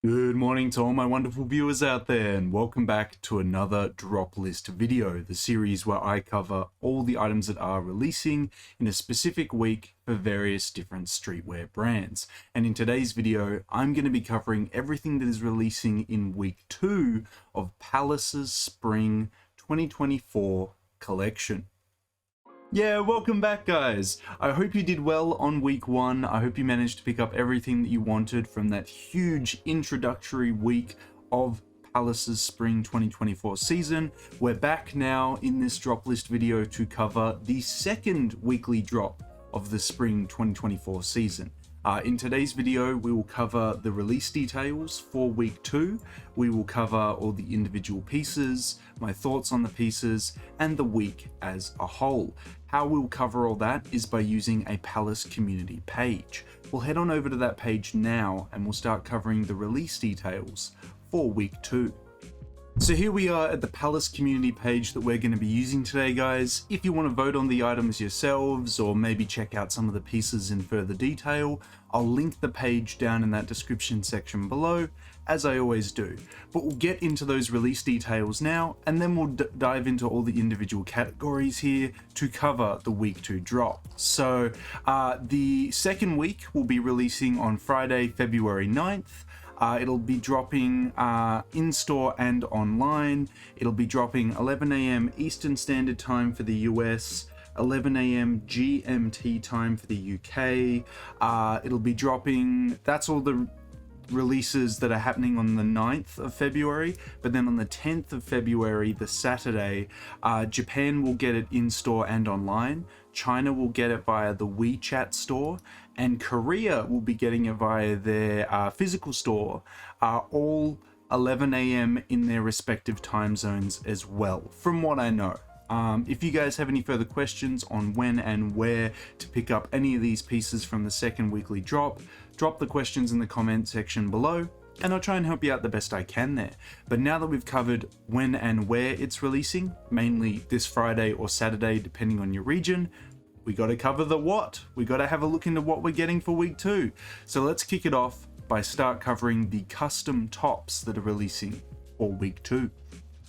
Good morning to all my wonderful viewers out there, and welcome back to another drop list video, the series where I cover all the items that are releasing in a specific week for various different streetwear brands. And in today's video, I'm going to be covering everything that is releasing in week 2 of Palace's Spring 2024 collection. Yeah, welcome back guys. I hope you did well on week 1. I hope you managed to pick up everything that you wanted from that huge introductory week of Palace's Spring 2024 season. We're back now in this drop list video to cover the second weekly drop of the Spring 2024 season. In today's video, we will cover the release details for week 2. We will cover all the individual pieces, my thoughts on the pieces, and the week as a whole. How we'll cover all that is by using a Palace community page. We'll head on over to that page now and we'll start covering the release details for week 2. So here we are at the Palace community page that we're going to be using today, guys. If you want to vote on the items yourselves or maybe check out some of the pieces in further detail, I'll link the page down in that description section below, as I always do. But we'll get into those release details now, and then we'll dive into all the individual categories here to cover the week 2 drop. So the second week will be releasing on Friday, February 9th. It'll be dropping in-store and online. It'll be dropping 11 AM Eastern Standard Time for the US, 11 AM GMT time for the UK. It'll be dropping, that's all the releases that are happening on the 9th of February, but then on the 10th of February, the Saturday, Japan will get it in-store and online. China will get it via the WeChat store, and Korea will be getting it via their physical store, all 11 AM in their respective time zones as well, from what I know. If you guys have any further questions on when and where to pick up any of these pieces from the second weekly drop, drop the questions in the comment section below, and I'll try and help you out the best I can there. But now that we've covered when and where it's releasing, mainly this Friday or Saturday depending on your region, we got to cover the what. We got to have a look into what we're getting for week 2. So let's kick it off by start covering the custom tops that are releasing for week 2.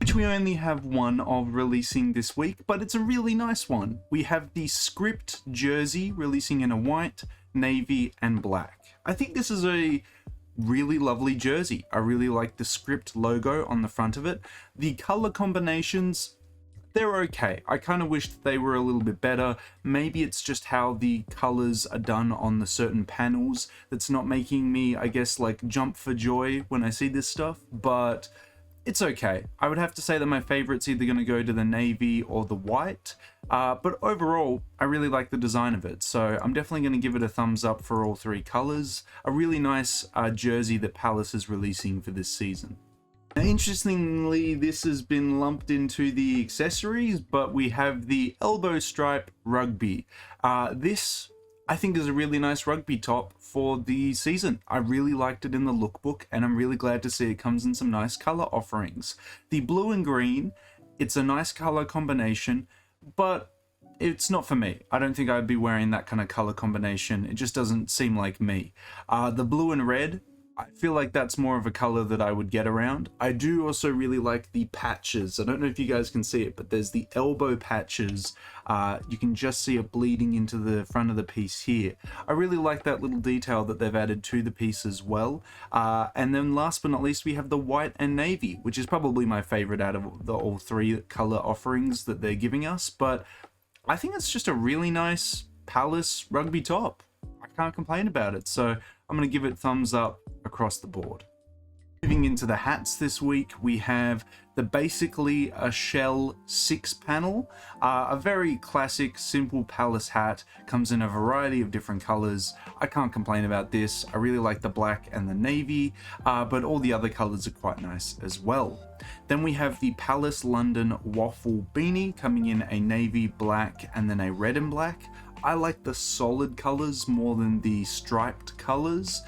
Which we only have one of releasing this week, but it's a really nice one. We have the Script jersey releasing in a white, navy, and black. I think this is a really lovely jersey. I really like the Script logo on the front of it. The color combinations, they're okay. I kind of wish that they were a little bit better. Maybe it's just how the colors are done on the certain panels that's not making me, I guess, like jump for joy when I see this stuff, but it's okay. I would have to say that my favorite's either going to go to the navy or the white, but overall, I really like the design of it, so I'm definitely going to give it a thumbs up for all 3 colors. A really nice jersey that Palace is releasing for this season. Now, interestingly, this has been lumped into the accessories, but we have the elbow stripe rugby. This, I think, is a really nice rugby top for the season. I really liked it in the lookbook, and I'm really glad to see it comes in some nice color offerings. The blue and green, it's a nice color combination, but it's not for me. I don't think I'd be wearing that kind of color combination. It just doesn't seem like me. The blue and red, I feel like that's more of a color that I would get around. I do also really like the patches. I don't know if you guys can see it, but there's the elbow patches. You can just see it bleeding into the front of the piece here. I really like that little detail that they've added to the piece as well. And then last but not least, we have the white and navy, which is probably my favorite out of the all 3 color offerings that they're giving us. But I think it's just a really nice Palace rugby top. I can't complain about it. So I'm going to give it thumbs up across the board. Moving into the hats this week, we have the basically a shell 6 panel, a very classic simple Palace hat, comes in a variety of different colors. I can't complain about this. I really like the black and the navy, but all the other colors are quite nice as well. Then we have the Palace London waffle beanie coming in a navy, black, and then a red and black. I like the solid colors more than the striped colors,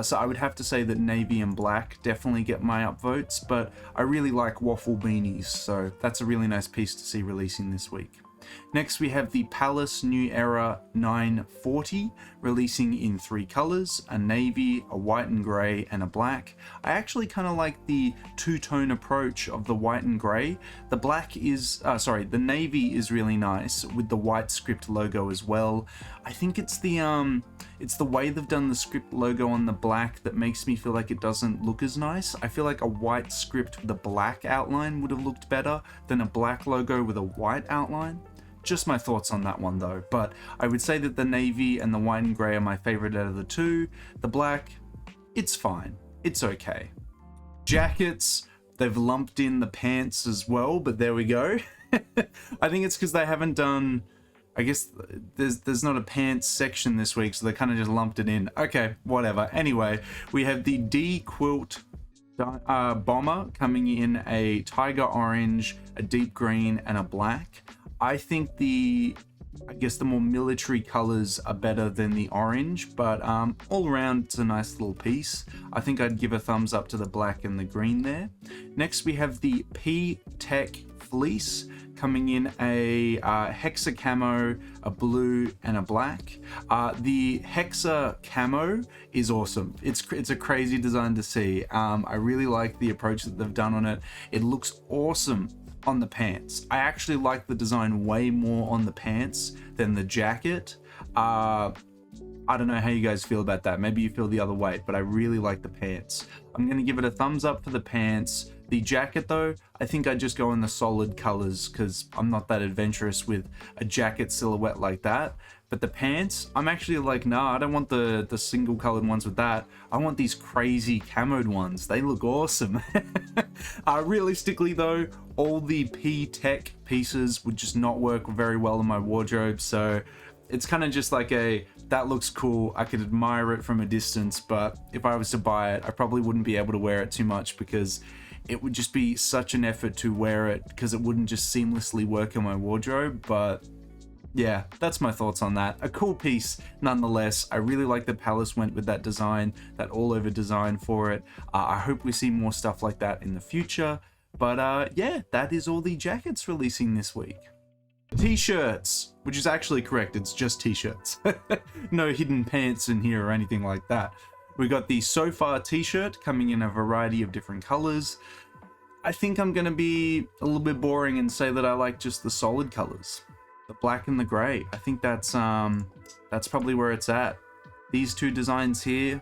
so I would have to say that navy and black definitely get my upvotes, but I really like waffle beanies, so that's a really nice piece to see releasing this week. Next, we have the Palace New Era 940, releasing in 3 colors, a navy, a white and gray, and a black. I actually kind of like the two-tone approach of the white and gray. The black is, the navy is really nice with the white script logo as well. I think it's the way they've done the script logo on the black that makes me feel like it doesn't look as nice. I feel like a white script with a black outline would have looked better than a black logo with a white outline. Just my thoughts on that one though, but I would say that the navy and the white and gray are my favorite out of the two. The black, it's fine. It's okay. Jackets, they've lumped in the pants as well, but there we go. I think it's because they haven't done, I guess there's not a pants section this week, so they kind of just lumped it in. Okay, whatever. Anyway, we have the D Quilt bomber coming in a tiger orange, a deep green, and a black. I think the more military colors are better than the orange, but all around it's a nice little piece. I think I'd give a thumbs up to the black and the green there. Next we have the P-Tech fleece coming in a hexa camo, a blue, and a black. The hexa camo is awesome. It's a crazy design to see. I really like the approach that they've done on it. It looks awesome on the pants. I actually like the design way more on the pants than the jacket. I don't know how you guys feel about that. Maybe you feel the other way, but I really like the pants. I'm gonna give it a thumbs up for the pants. The jacket though, I think I'd just go in the solid colors because I'm not that adventurous with a jacket silhouette like that. But the pants, I'm actually like, nah, I don't want the single colored ones with that. I want these crazy camoed ones. They look awesome. Realistically though, all the P-Tech pieces would just not work very well in my wardrobe. So it's kind of just like that looks cool. I could admire it from a distance, but if I was to buy it, I probably wouldn't be able to wear it too much because it would just be such an effort to wear it because it wouldn't just seamlessly work in my wardrobe. But yeah, that's my thoughts on that. A cool piece nonetheless. I really like that Palace went with that design, that all over design for it. I hope we see more stuff like that in the future. But yeah, that is all the jackets releasing this week. T-shirts, which is actually correct, it's just t-shirts. No hidden pants in here or anything like that. We got the So Far t-shirt coming in a variety of different colors. I think I'm gonna be a little bit boring and say that I like just the solid colors. The black and the gray. I think that's probably where it's at. These two designs here,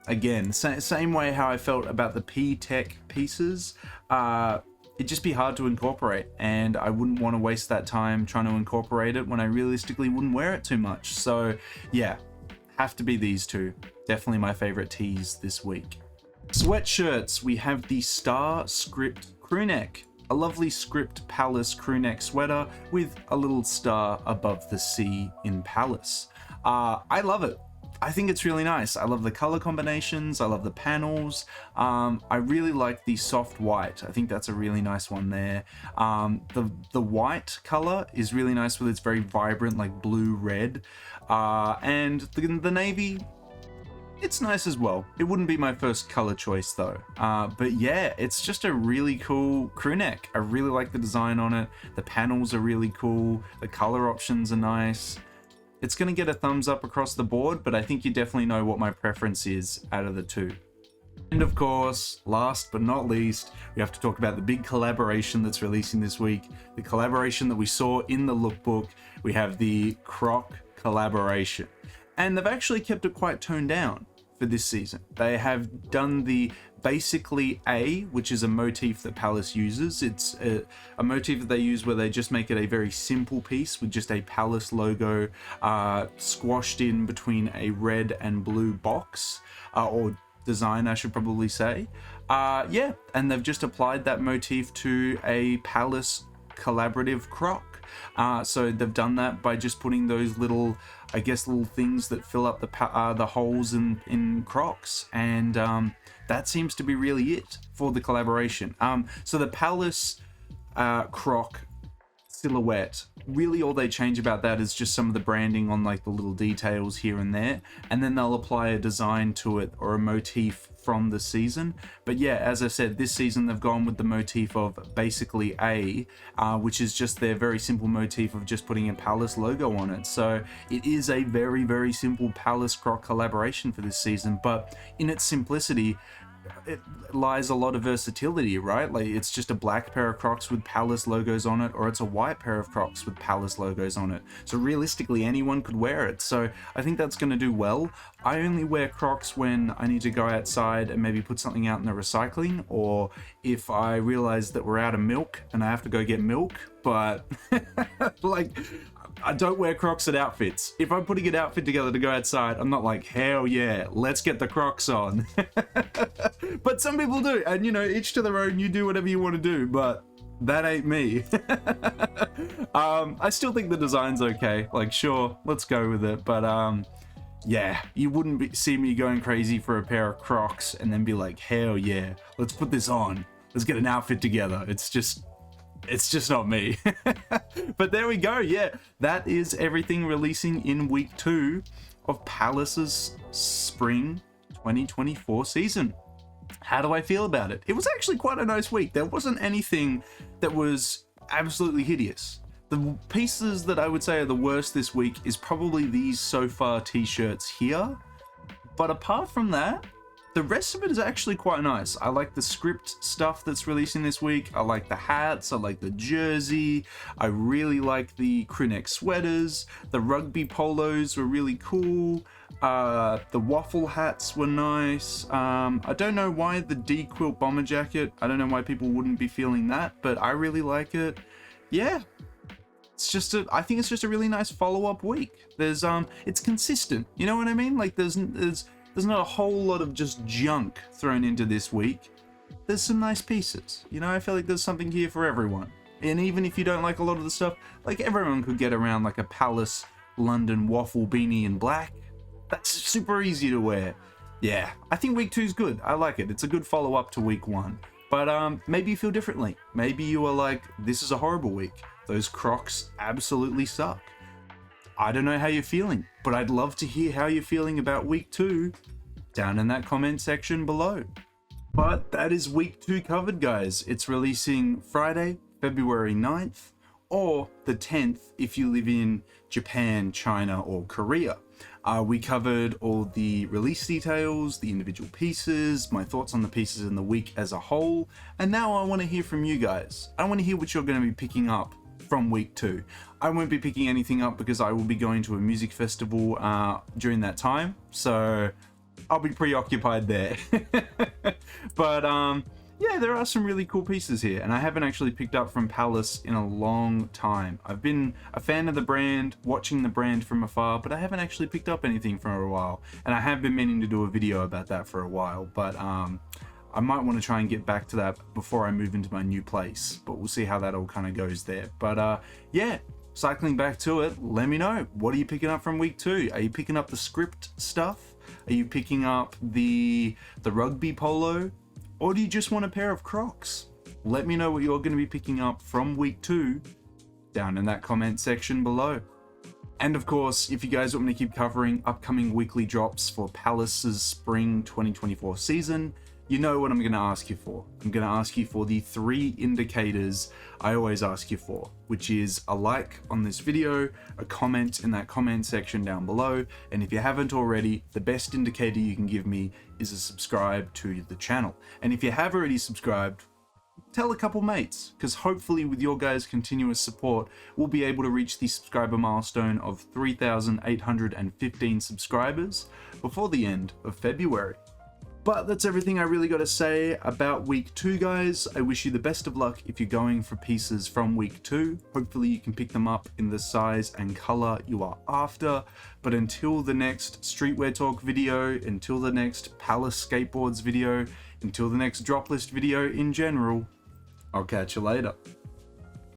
again, same way how I felt about the P-Tech pieces. It'd just be hard to incorporate, and I wouldn't want to waste that time trying to incorporate it when I realistically wouldn't wear it too much. So yeah, have to be these two. Definitely my favorite tees this week. Sweatshirts, we have the Star Script Crewneck. A lovely script Palace crewneck sweater with a little star above the C in Palace. I love it. I think it's really nice. I love the color combinations. I love the panels. I really like the soft white. I think that's a really nice one there. The white color is really nice with its very vibrant like blue red. And the navy, it's nice as well. It wouldn't be my first color choice though. But yeah, it's just a really cool crew neck. I really like the design on it. The panels are really cool. The color options are nice. It's gonna get a thumbs up across the board, but I think you definitely know what my preference is out of the two. And of course, last but not least, we have to talk about the big collaboration that's releasing this week. The collaboration that we saw in the lookbook. We have the Croc collaboration. And they've actually kept it quite toned down for this season. They have done the basically A, which is a motif that Palace uses. It's a motif that they use where they just make it a very simple piece with just a Palace logo squashed in between a red and blue box, or design I should probably say. Yeah, and they've just applied that motif to a Palace collaborative Croc. So they've done that by just putting those little, I guess, little things that fill up the holes in Crocs, and that seems to be really it for the collaboration. So the Palace Croc silhouette. Really all they change about that is just some of the branding on like the little details here and there, and then they'll apply a design to it or a motif from the season. But yeah, as I said, this season they've gone with the motif of basically A, which is just their very simple motif of just putting a Palace logo on it. So it is a very, very simple Palace Croc collaboration for this season, but in its simplicity, it lies a lot of versatility, right? Like it's just a black pair of Crocs with Palace logos on it, or it's a white pair of Crocs with Palace logos on it. So realistically, anyone could wear it. So I think that's going to do well. I only wear Crocs when I need to go outside and maybe put something out in the recycling, or if I realize that we're out of milk and I have to go get milk. But like, I don't wear Crocs at outfits. If I'm putting an outfit together to go outside, I'm not like, hell yeah, let's get the Crocs on. But some people do, and you know, each to their own, you do whatever you want to do, but that ain't me. I still think the design's okay, like sure, let's go with it, but yeah, you wouldn't see me going crazy for a pair of Crocs and then be like, hell yeah, let's put this on, let's get an outfit together. It's just not me. But there we go. Yeah, that is everything releasing in week 2 of Palace's Spring 2024 season. How do I feel about it? It was actually quite a nice week. There wasn't anything that was absolutely hideous. The pieces that I would say are the worst this week is probably these So Far t-shirts here. But apart from that, the rest of it is actually quite nice. I like the script stuff that's releasing this week. I like the hats. I like the jersey. I really like the Crewneck sweaters. The rugby polos were really cool. The waffle hats were nice. I don't know why the D-quilt bomber jacket. I don't know why people wouldn't be feeling that, but I really like it. Yeah. I think it's just a really nice follow-up week. It's consistent. You know what I mean? Like there's not a whole lot of just junk thrown into this week. There's some nice pieces. You know, I feel like there's something here for everyone. And even if you don't like a lot of the stuff, like everyone could get around like a Palace London waffle beanie in black. That's super easy to wear. Yeah, I think week 2 is good. I like it. It's a good follow-up to week 1. But maybe you feel differently. Maybe you are like, this is a horrible week. Those Crocs absolutely suck. I don't know how you're feeling, but I'd love to hear how you're feeling about week 2 down in that comment section below. But that is week 2 covered, guys. It's releasing Friday, February 9th, or the 10th if you live in Japan, China, or Korea. We covered all the release details, the individual pieces, my thoughts on the pieces in the week as a whole, and now I want to hear from you guys. I want to hear what you're going to be picking up from week 2. I won't be picking anything up because I will be going to a music festival during that time, so I'll be preoccupied there. But yeah, there are some really cool pieces here, and I haven't actually picked up from Palace in a long time. I've been a fan of the brand, watching the brand from afar, but I haven't actually picked up anything for a while, and I have been meaning to do a video about that for a while, but I might want to try and get back to that before I move into my new place, but we'll see how that all kind of goes there. But yeah, cycling back to it, let me know. What are you picking up from week 2? Are you picking up the script stuff? Are you picking up the rugby polo? Or do you just want a pair of Crocs? Let me know what you're going to be picking up from week 2 down in that comment section below. And of course, if you guys want me to keep covering upcoming weekly drops for Palace's Spring 2024 season, you know what I'm going to ask you for. I'm going to ask you for the 3 indicators I always ask you for, which is a like on this video, a comment in that comment section down below, and if you haven't already, the best indicator you can give me is a subscribe to the channel. And if you have already subscribed, tell a couple mates, because hopefully with your guys' continuous support, we'll be able to reach the subscriber milestone of 3,815 subscribers before the end of February. But that's everything I really got to say about week 2, guys. I wish you the best of luck if you're going for pieces from week 2. Hopefully you can pick them up in the size and color you are after. But until the next Streetwear Talk video, until the next Palace Skateboards video, until the next drop list video in general, I'll catch you later.